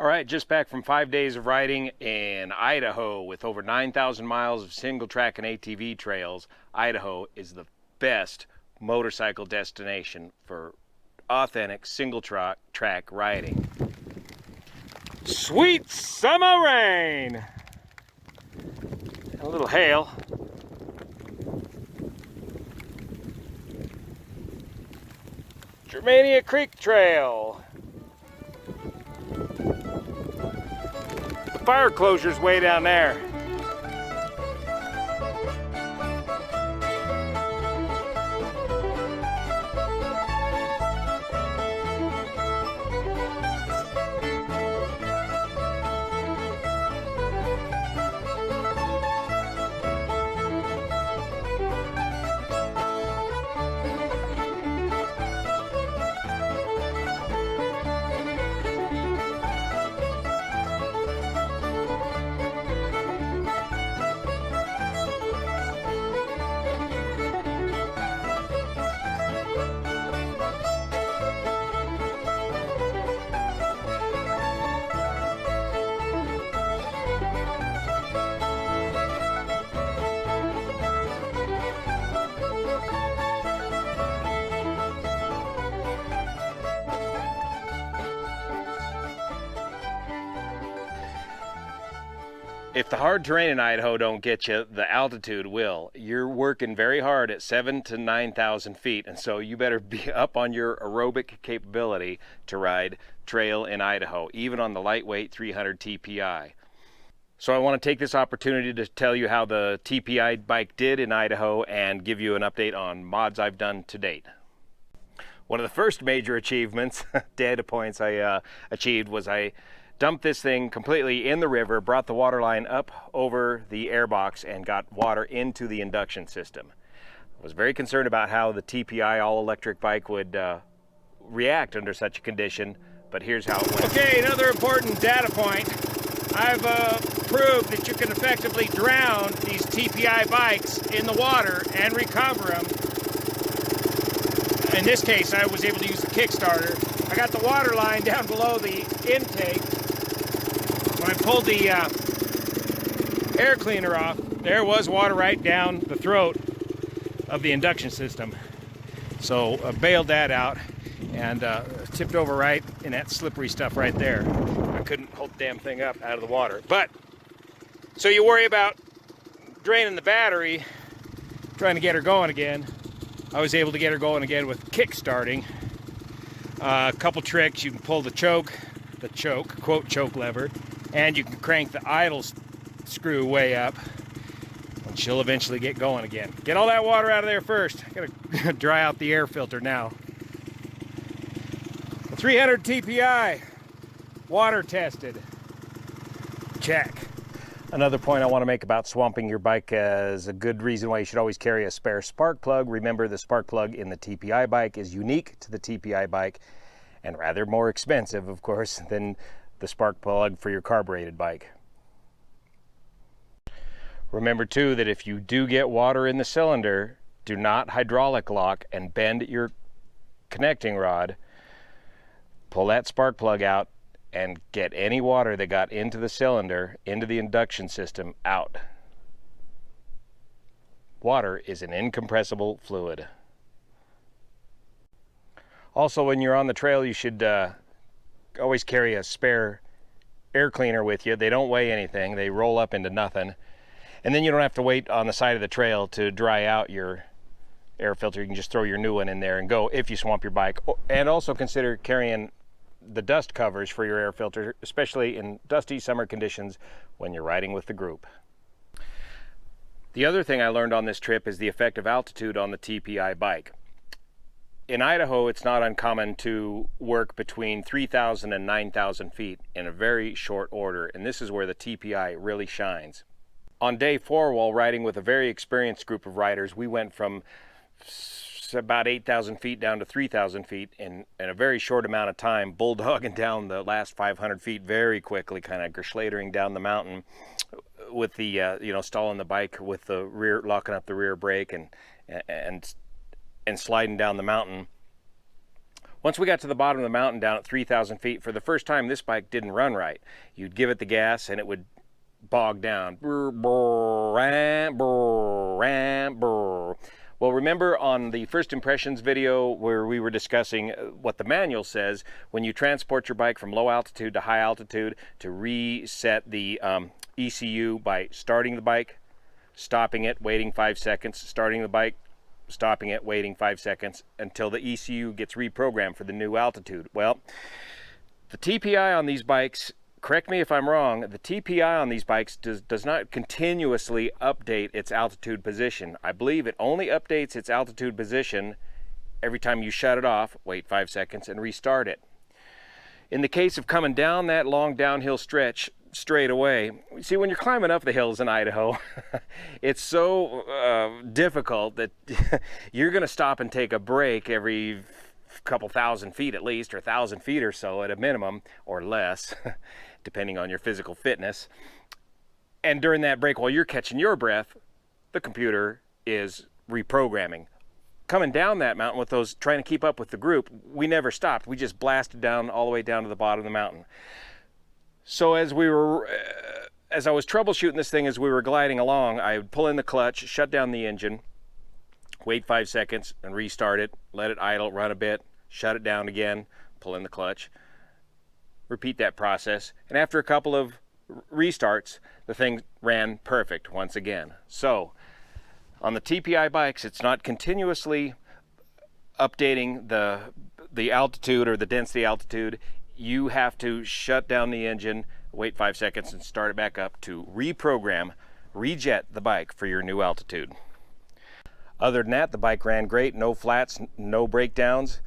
All right, just back from 5 days of riding in Idaho with over 9,000 miles of single track and ATV trails. Idaho is the best motorcycle destination for authentic single track riding. Sweet summer rain and a little hail. Germania Creek Trail. The fire closure's way down there. If the hard terrain in Idaho don't get you, the altitude will. You're working very hard at 7,000 to 9,000 feet, and so you better be up on your aerobic capability to ride trail in Idaho, even on the lightweight 300 TPI. So I want to take this opportunity to tell you how the TPI bike did in Idaho and give you an update on mods I've done to date. One of the first major achievements, data points I achieved, was I dumped this thing completely in the river, brought the water line up over the airbox, and got water into the induction system. I was very concerned about how the TPI all-electric bike would react under such a condition, but here's how it went. Okay, another important data point. I've proved that you can effectively drown these TPI bikes in the water and recover them. In this case, I was able to use the Kickstarter. I got the water line down below the intake. When I pulled the air cleaner off, there was water right down the throat of the induction system. So I bailed that out and tipped over right in that slippery stuff right there. I couldn't hold the damn thing up out of the water. But, so you worry about draining the battery, trying to get her going again. I was able to get her going again with kick-starting. A couple tricks: you can pull the choke, quote, choke lever, and you can crank the idle screw way up, and she'll eventually get going again. Get all that water out of there first. I gotta dry out the air filter now. The 300 TPI, water tested. Check. Another point I want to make about swamping your bike is a good reason why you should always carry a spare spark plug. Remember, the spark plug in the TPI bike is unique to the TPI bike and rather more expensive, of course, than the spark plug for your carbureted bike. Remember too that if you do get water in the cylinder, do not hydraulic lock and bend your connecting rod. Pull that spark plug out and get any water that got into the cylinder, into the induction system, out. Water is an incompressible fluid. Also, when you're on the trail, you should always carry a spare air cleaner with you. They don't weigh anything. They roll up into nothing. And then you don't have to wait on the side of the trail to dry out your air filter. You can just throw your new one in there and go if you swamp your bike. And also consider carrying the dust covers for your air filter, especially in dusty summer conditions when you're riding with the group. The other thing I learned on this trip is the effect of altitude on the TPI bike. In Idaho, it's not uncommon to work between 3,000 and 9,000 feet in a very short order, and this is where the TPI really shines. On day 4, while riding with a very experienced group of riders, we went from about 8,000 feet down to 3,000 feet in a very short amount of time, bulldogging down the last 500 feet very quickly, kind of gerschladering down the mountain with the, stalling the bike with the rear, locking up the rear brake and sliding down the mountain Once we got to the bottom of the mountain down at 3,000 feet, for the first time this bike didn't run right. You'd give it the gas and it would bog down. Well, remember on the first impressions video where we were discussing what the manual says when you transport your bike from low altitude to high altitude to reset the ECU by starting the bike, stopping it, waiting 5 seconds, starting the bike, stopping it, waiting 5 seconds until the ECU gets reprogrammed for the new altitude. Well, the TPI on these bikes, correct me if I'm wrong, the TPI on these bikes does not continuously update its altitude position. I believe it only updates its altitude position every time you shut it off, wait 5 seconds, and restart it. In the case of coming down that long downhill stretch straight away, see, when you're climbing up the hills in Idaho, it's so difficult that you're going to stop and take a break every couple thousand feet at least, or 1,000 feet or so at a minimum, or less, depending on your physical fitness. And during that break, while you're catching your breath, the computer is reprogramming. Coming down that mountain with those, trying to keep up with the group, we never stopped. We just blasted down all the way down to the bottom of the mountain. So as I was troubleshooting this thing as we were gliding along, I would pull in the clutch, shut down the engine, wait 5 seconds and restart it, let it idle, run a bit, shut it down again, pull in the clutch, repeat that process, and after a couple of restarts, the thing ran perfect once again. So on the TPI bikes, it's not continuously updating the altitude or the density altitude. You have to shut down the engine, wait 5 seconds, and start it back up to reprogram, rejet the bike for your new altitude. Other than that, the bike ran great, no flats, no breakdowns,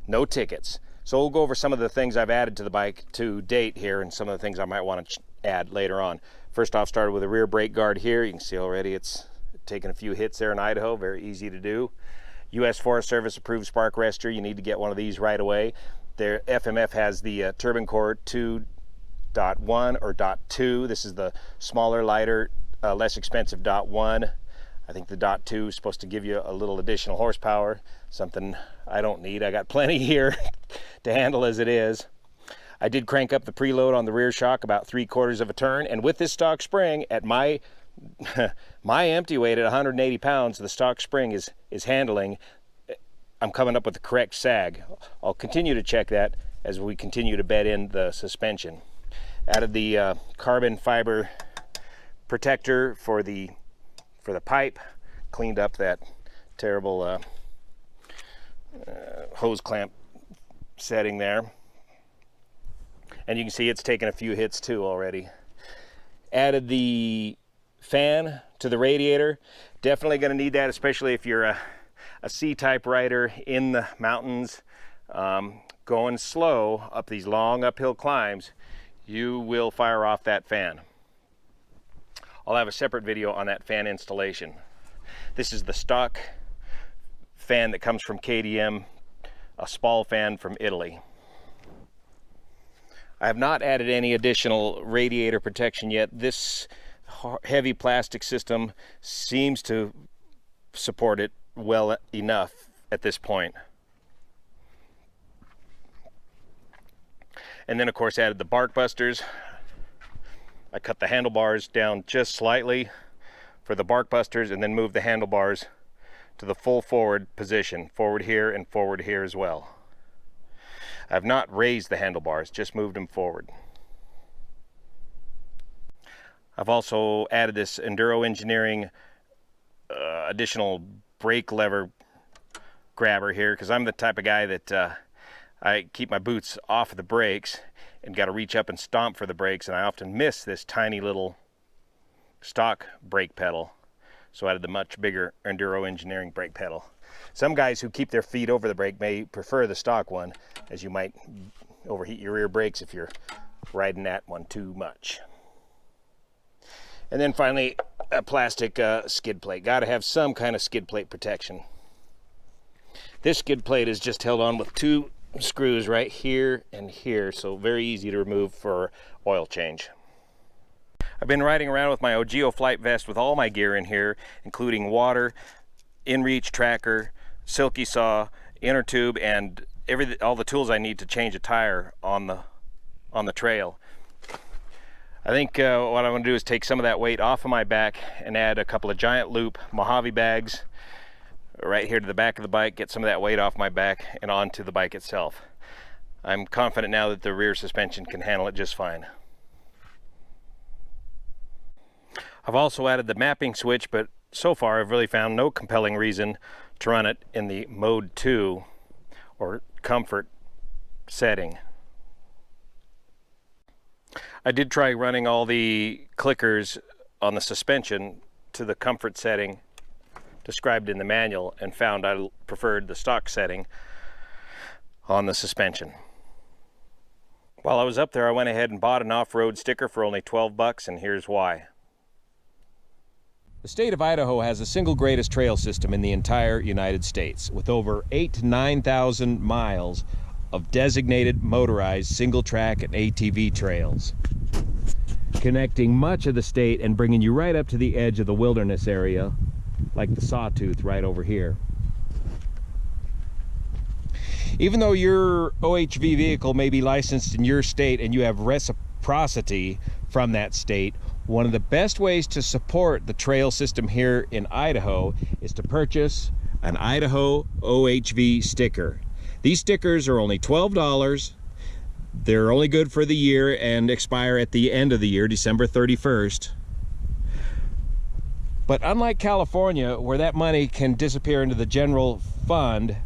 no tickets. So we'll go over some of the things I've added to the bike to date here and some of the things I might want to add later on. First off, started with a rear brake guard here. You can see already it's taken a few hits there in Idaho, very easy to do. U.S. Forest Service approved spark arrestor. You need to get one of these right away. Their FMF has the turbine core 2.1 or .2. This is the smaller, lighter, less expensive .1. I think the .2 is supposed to give you a little additional horsepower, something I don't need. I got plenty here to handle as it is. I did crank up the preload on the rear shock about 3/4 of a turn, and with this stock spring at my empty weight at 180 pounds, the stock spring is handling. I'm coming up with the correct sag. I'll continue to check that as we continue to bed in the suspension. Added the carbon fiber protector for the pipe, cleaned up that terrible hose clamp setting there. And you can see it's taken a few hits too already. Added the fan to the radiator. Definitely going to need that, especially if you're a C-type rider in the mountains, going slow up these long uphill climbs. You will fire off that fan. I'll have a separate video on that fan installation. This is the stock fan that comes from KTM, a Spall fan from Italy. I have not added any additional radiator protection yet. This heavy plastic system seems to support it well enough at this point. And then of course added the bark busters. I cut the handlebars down just slightly for the bark busters and then moved the handlebars to the full forward position, forward here and forward here as well. I've not raised the handlebars, just moved them forward. I've also added this Enduro Engineering additional brake lever grabber here, because I'm the type of guy that I keep my boots off of the brakes and got to reach up and stomp for the brakes, and I often miss this tiny little stock brake pedal. So I added the much bigger Enduro Engineering brake pedal. Some guys who keep their feet over the brake may prefer the stock one, as you might overheat your rear brakes if you're riding that one too much. And then finally, a plastic skid plate. Got to have some kind of skid plate protection. This skid plate is just held on with 2 screws right here and here, so very easy to remove for oil change. I've been riding around with my Ogeo flight vest with all my gear in here, including water, inReach tracker, silky saw, inner tube, and all the tools I need to change a tire on the trail. I think what I'm going to do is take some of that weight off of my back and add a couple of giant loop Mojave bags right here to the back of the bike, get some of that weight off my back and onto the bike itself. I'm confident now that the rear suspension can handle it just fine. I've also added the mapping switch, but so far I've really found no compelling reason to run it in the mode 2 or comfort setting. I did try running all the clickers on the suspension to the comfort setting described in the manual and found I preferred the stock setting on the suspension. While I was up there, I went ahead and bought an off-road sticker for only 12 bucks, and here's why. The state of Idaho has the single greatest trail system in the entire United States, with over 8,000 to 9,000 miles of designated motorized single track and ATV trails, connecting much of the state and bringing you right up to the edge of the wilderness area, like the Sawtooth right over here. Even though your OHV vehicle may be licensed in your state and you have reciprocity from that state, one of the best ways to support the trail system here in Idaho is to purchase an Idaho OHV sticker. These stickers are only $12. They're only good for the year and expire at the end of the year, December 31st. But unlike California, where that money can disappear into the general fund,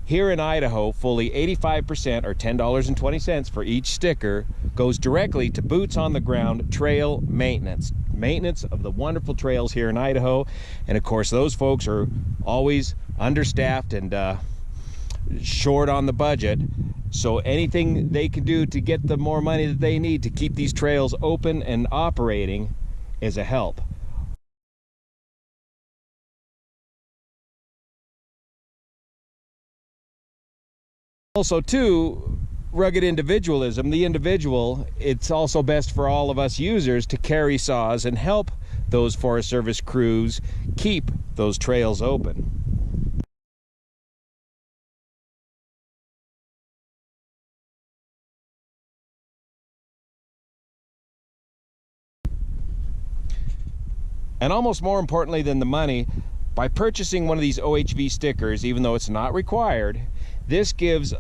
here in Idaho, fully 85%, or $10.20 for each sticker, goes directly to boots on the ground trail maintenance. Maintenance of the wonderful trails here in Idaho. And of course, those folks are always understaffed and short on the budget. So anything they can do to get the more money that they need to keep these trails open and operating is a help. Also, too, rugged individualism, the individual, it's also best for all of us users to carry saws and help those Forest Service crews keep those trails open. And almost more importantly than the money, by purchasing one of these OHV stickers, even though it's not required, this gives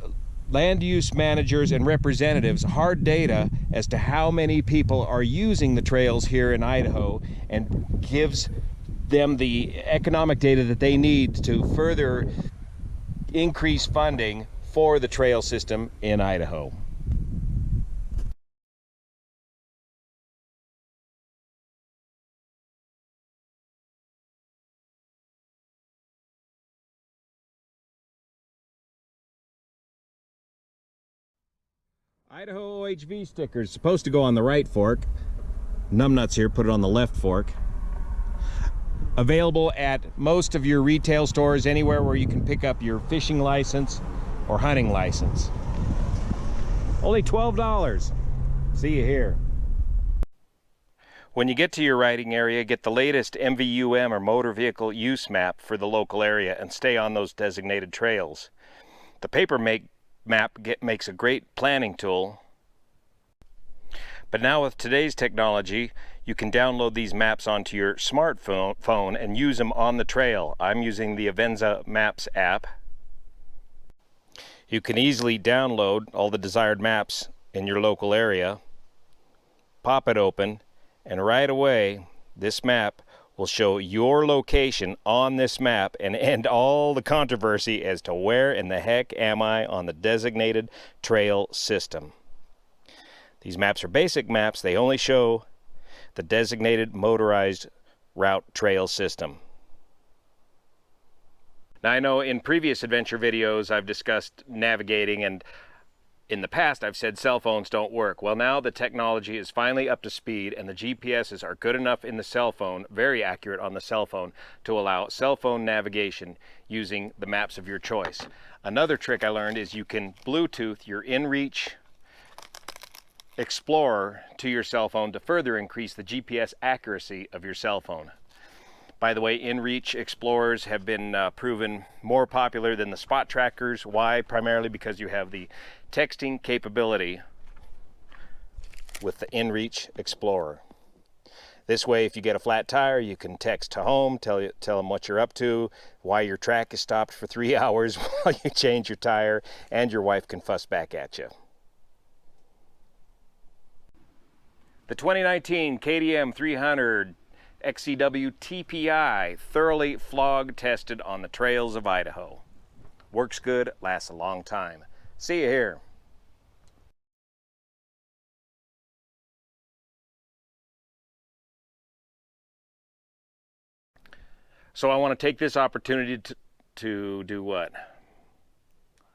land use managers and representatives hard data as to how many people are using the trails here in Idaho, and gives them the economic data that they need to further increase funding for the trail system in Idaho. Idaho OHV stickers, supposed to go on the right fork. Numbnuts here put it on the left fork. Available at most of your retail stores, anywhere where you can pick up your fishing license or hunting license. Only $12. See you here. When you get to your riding area, get the latest MVUM or motor vehicle use map for the local area and stay on those designated trails. The paper map makes a great planning tool, but now with today's technology, you can download these maps onto your smartphone and use them on the trail. I'm using the Avenza Maps app. You can easily download all the desired maps in your local area, pop it open, and right away this map will show your location on this map and end all the controversy as to where in the heck am I on the designated trail system. These maps are basic maps. They only show the designated motorized route trail system. Now, I know in previous adventure videos I've discussed navigating, and in the past I've said cell phones don't work. Well, now the technology is finally up to speed, and the GPSs are good enough in the cell phone, very accurate on the cell phone, to allow cell phone navigation using the maps of your choice. Another trick I learned is you can Bluetooth your InReach Explorer to your cell phone to further increase the GPS accuracy of your cell phone. By the way, InReach Explorers have been proven more popular than the spot trackers. Why? Primarily because you have the texting capability with the InReach Explorer. This way, if you get a flat tire, you can text to home, tell them what you're up to, why your track is stopped for 3 hours while you change your tire, and your wife can fuss back at you. The 2019 KTM 300 XCW TPI, thoroughly flog tested on the trails of Idaho. Works good, lasts a long time. See you here. So I want to take this opportunity to do what?